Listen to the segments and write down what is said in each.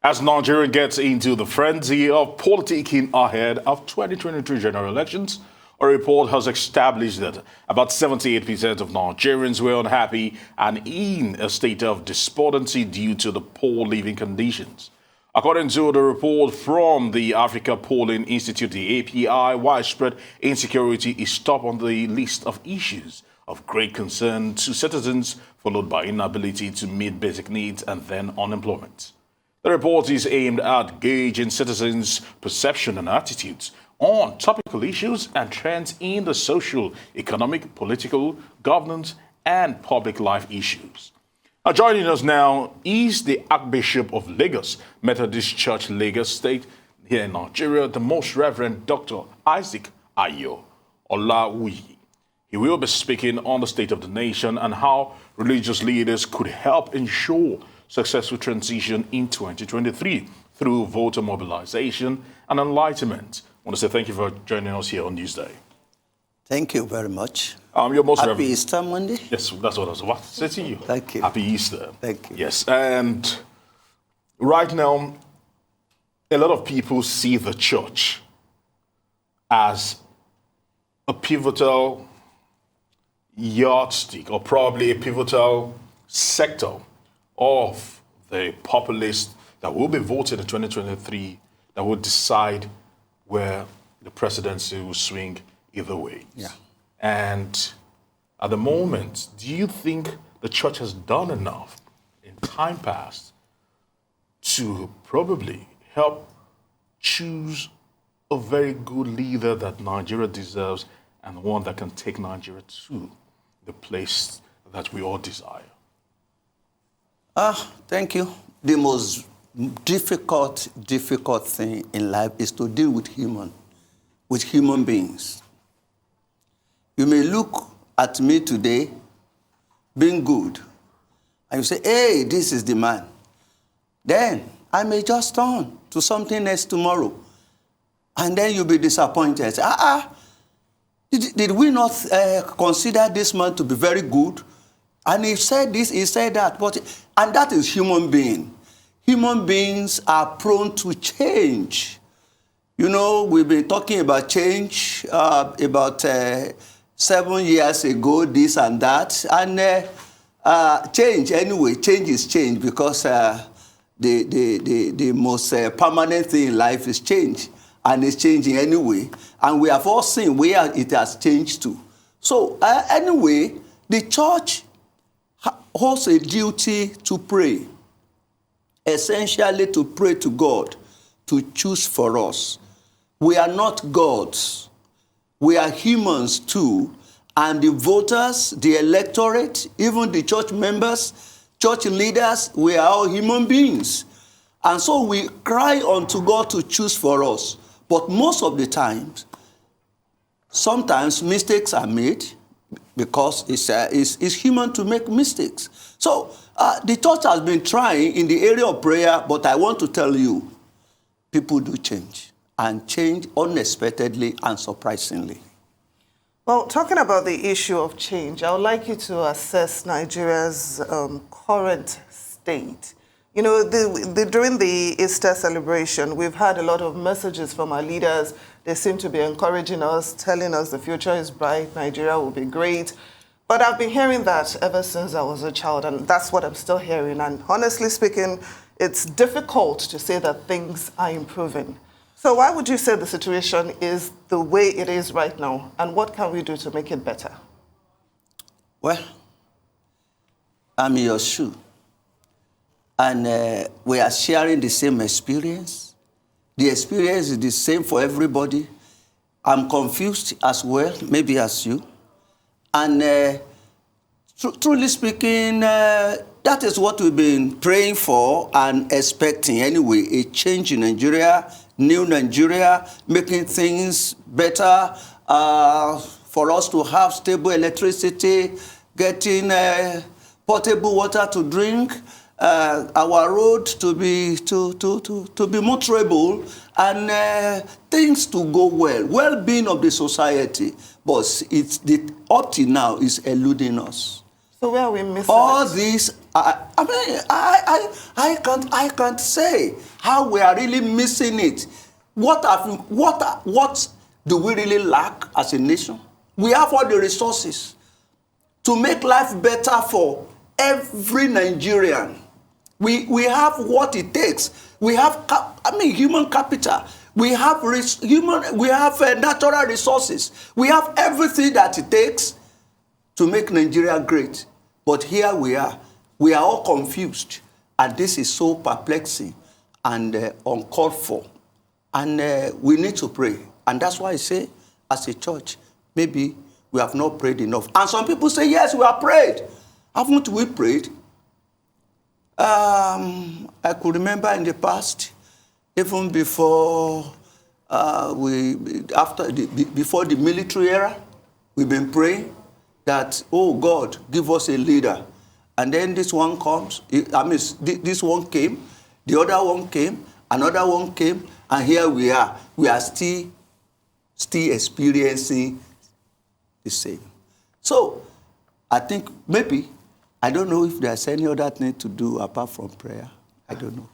As Nigeria gets into the frenzy of politicking ahead of 2023 general elections, a report has established that about 78% of Nigerians were unhappy and in a state of despondency due to the poor living conditions. According to the report from the Africa Polling Institute, the API, widespread insecurity is top on the list of issues of great concern to citizens, followed by inability to meet basic needs and then unemployment. The report is aimed at gauging citizens' perception and attitudes on topical issues and trends in the social, economic, political, governance, and public life issues. Now, joining us now is the Archbishop of Lagos, Methodist Church Lagos State, here in Nigeria, the Most Reverend Dr. Isaac Olawuyi. He will be speaking on the state of the nation and how religious leaders could help ensure successful transition in 2023 through voter mobilization and enlightenment. I want to say thank you for joining us here on Newsday. Thank you very much. You're most Happy Reverend. Easter Monday. Yes, that's what I was about to say to you. Thank you. Happy Easter. Thank you. Yes, and right now, a lot of people see the church as a pivotal yardstick or probably a pivotal sector of the populace that will be voted in 2023 that will decide where the presidency will swing either way. Yeah. And at the moment, do you think the church has done enough in time past to probably help choose a very good leader that Nigeria deserves and one that can take Nigeria to the place that we all desire? Thank you. The most difficult thing in life is to deal with human beings. You may look at me today being good, and you say, hey, this is the man. Then I may just turn to something else tomorrow, and then you'll be disappointed. Say, did we not consider this man to be very good? And he said this, he said that. And that is human being. Human beings are prone to change. You know, we've been talking about change about 7 years ago, this and that. And change, anyway, change is change because the most permanent thing in life is change. And it's changing anyway. And we have all seen where it has changed to. So anyway, the church holds a duty to pray, essentially to pray to God, to choose for us. We are not gods. We are humans too. And the voters, the electorate, even the church members, church leaders, we are all human beings. And so we cry unto God to choose for us. But most of the times, sometimes mistakes are made because it's human to make mistakes. So the church has been trying in the area of prayer, but I want to tell you, people do change, and change unexpectedly and surprisingly. Well, talking about the issue of change, I would like you to assess Nigeria's current state. You know, during the Easter celebration, we've had a lot of messages from our leaders. They seem to be encouraging us, telling us the future is bright, Nigeria will be great. But I've been hearing that ever since I was a child, and that's what I'm still hearing. And honestly speaking, it's difficult to say that things are improving. So why would you say the situation is the way it is right now? And what can we do to make it better? Well, I'm in your shoe. And we are sharing the same experience. The experience is the same for everybody. I'm confused as well, maybe as you. And truly speaking, that is what we've been praying for and expecting anyway, a change in Nigeria, new Nigeria, making things better for us to have stable electricity, getting potable water to drink, our road to be motorable, and things to go well-being of the society. But up till now is eluding us. So where are we missing all it? these, I can't say how we are really missing it. What do we really lack as a nation? We have all the resources to make life better for every Nigerian. We have what it takes. We have, human capital. We have natural resources. We have everything that it takes to make Nigeria great. But here we are all confused. And this is so perplexing and uncalled for. And we need to pray. And that's why I say, as a church, maybe we have not prayed enough. And some people say, yes, we have prayed. Haven't we prayed? I could remember in the past, even before before the military era, we've been praying that, oh God, give us a leader. And then this one comes, this one came, the other one came, another one came, and here we are. We are still experiencing the same. So I think maybe, I don't know if there's any other thing to do apart from prayer. I don't know.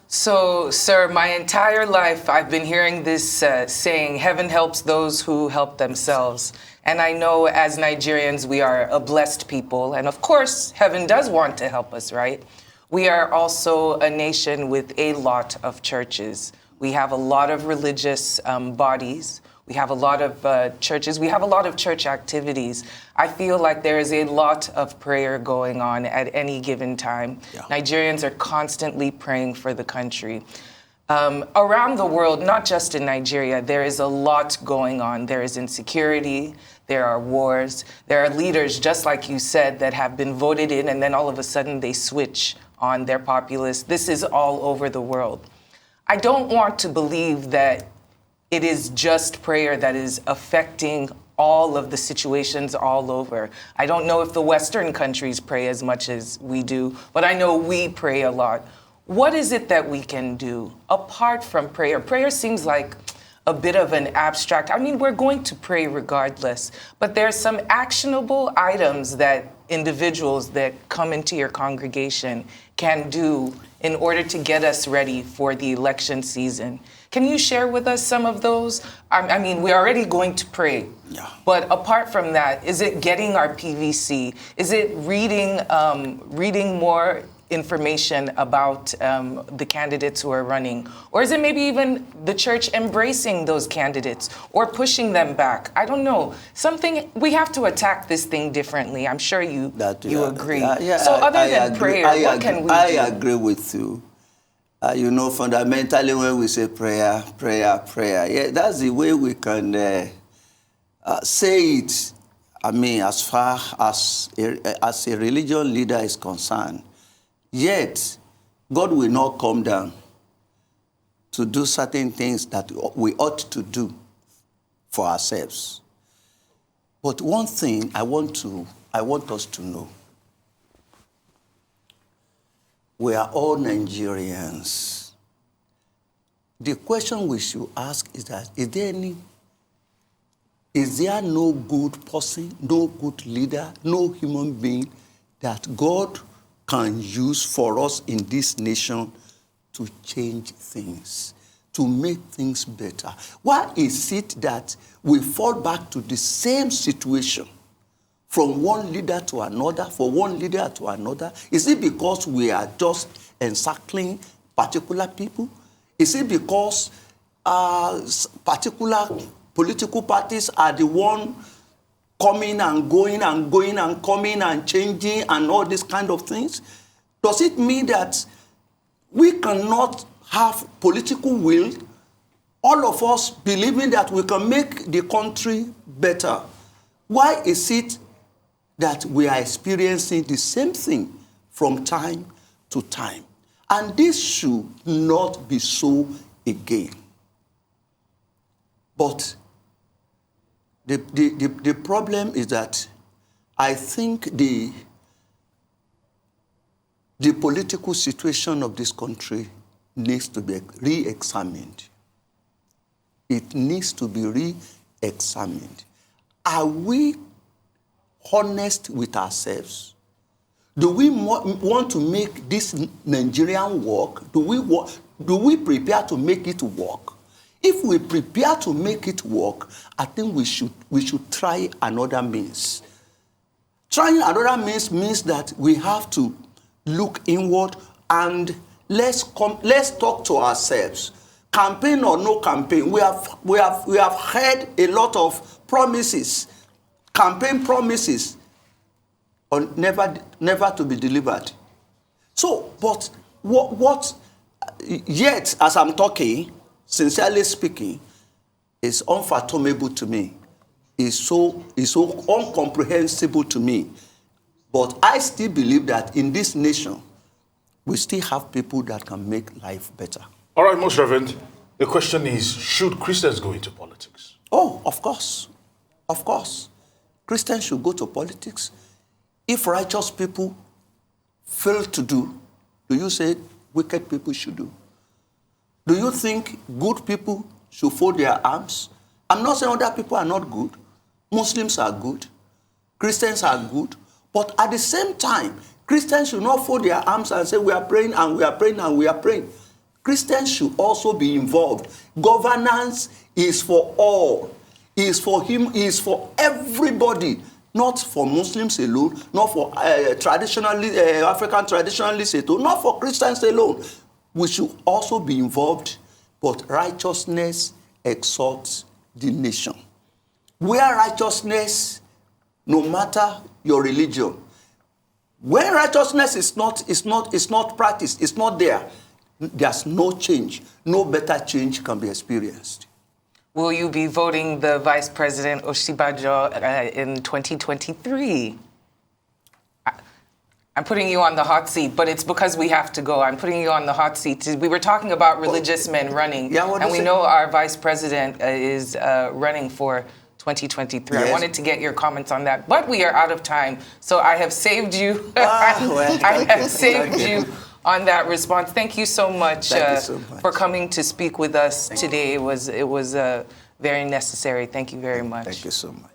So, sir, my entire life I've been hearing this saying, heaven helps those who help themselves. And I know as Nigerians, we are a blessed people. And of course, heaven does want to help us, right? We are also a nation with a lot of churches. We have a lot of religious bodies. We have a lot of churches. We have a lot of church activities. I feel like there is a lot of prayer going on at any given time. Yeah. Nigerians are constantly praying for the country. Around the world, not just in Nigeria, there is a lot going on. There is insecurity, there are wars, there are leaders, just like you said, that have been voted in and then all of a sudden they switch on their populace. This is all over the world. I don't want to believe that it is just prayer that is affecting all of the situations all over. I don't know if the Western countries pray as much as we do, but I know we pray a lot. What is it that we can do apart from prayer? Prayer seems like a bit of an abstract. I mean, we're going to pray regardless, but there's some actionable items that individuals that come into your congregation can do in order to get us ready for the election season. Can you share with us some of those? I mean, we're already going to pray, but apart from that, is it getting our PVC? Is it reading more information about the candidates who are running? Or is it maybe even the church embracing those candidates or pushing them back? I don't know. Something, we have to attack this thing differently. I'm sure you agree. So other than prayer, what can we do? I agree with you. Fundamentally, when we say prayer, yeah, that's the way we can say it. I mean, as far as a religious leader is concerned. Yet, God will not come down to do certain things that we ought to do for ourselves. But one thing I want us to know. We are all Nigerians. The question we should ask is that, is there no good person, no good leader, no human being that God can use for us in this nation to change things, to make things better? Why is it that we fall back to the same situation from one leader to another, for one leader to another? Is it because we are just encircling particular people? Is it because particular political parties are the one coming and going and going and coming and changing and all these kind of things? Does it mean that we cannot have political will, all of us believing that we can make the country better? Why is it that we are experiencing the same thing from time to time? And this should not be so again. But the problem is that I think the political situation of this country needs to be re-examined. It needs to be re-examined. Are we honest with ourselves? Do we want to make this Nigerian work? Do we prepare to make it work? If we prepare to make it work, I think we should try another means. Trying another means that we have to look inward and let's talk to ourselves. Campaign or no campaign, we have heard a lot of promises, campaign promises, on never to be delivered. So, but what yet as I'm talking, sincerely speaking, is unfathomable to me. Is so incomprehensible to me. But I still believe that in this nation, we still have people that can make life better. All right, Most Reverend, the question is, should Christians go into politics? Oh, of course. Of course. Christians should go to politics. If righteous people fail to do you say wicked people should do? Do you think good people should fold their arms? I'm not saying other people are not good. Muslims are good. Christians are good. But at the same time, Christians should not fold their arms and say, we are praying and we are praying and we are praying. Christians should also be involved. Governance is for all. Is for him, is for everybody. Not for Muslims alone, not for African traditionalists alone, not for Christians alone. We should also be involved, but righteousness exalts the nation. Where righteousness, no matter your religion, when righteousness is not practiced, it's not there, there's no change. No better change can be experienced. Will you be voting the Vice President Osinbajo in 2023? I'm putting you on the hot seat, but it's because we have to go. I'm putting you on the hot seat. We were talking about religious men running, and we know our Vice President is running for 2023. Yes. I wanted to get your comments on that, but we are out of time, so I have saved you. I have saved you on that response. Thank you so much, for coming to speak with us today. It was very necessary. Thank you very much. Thank you so much.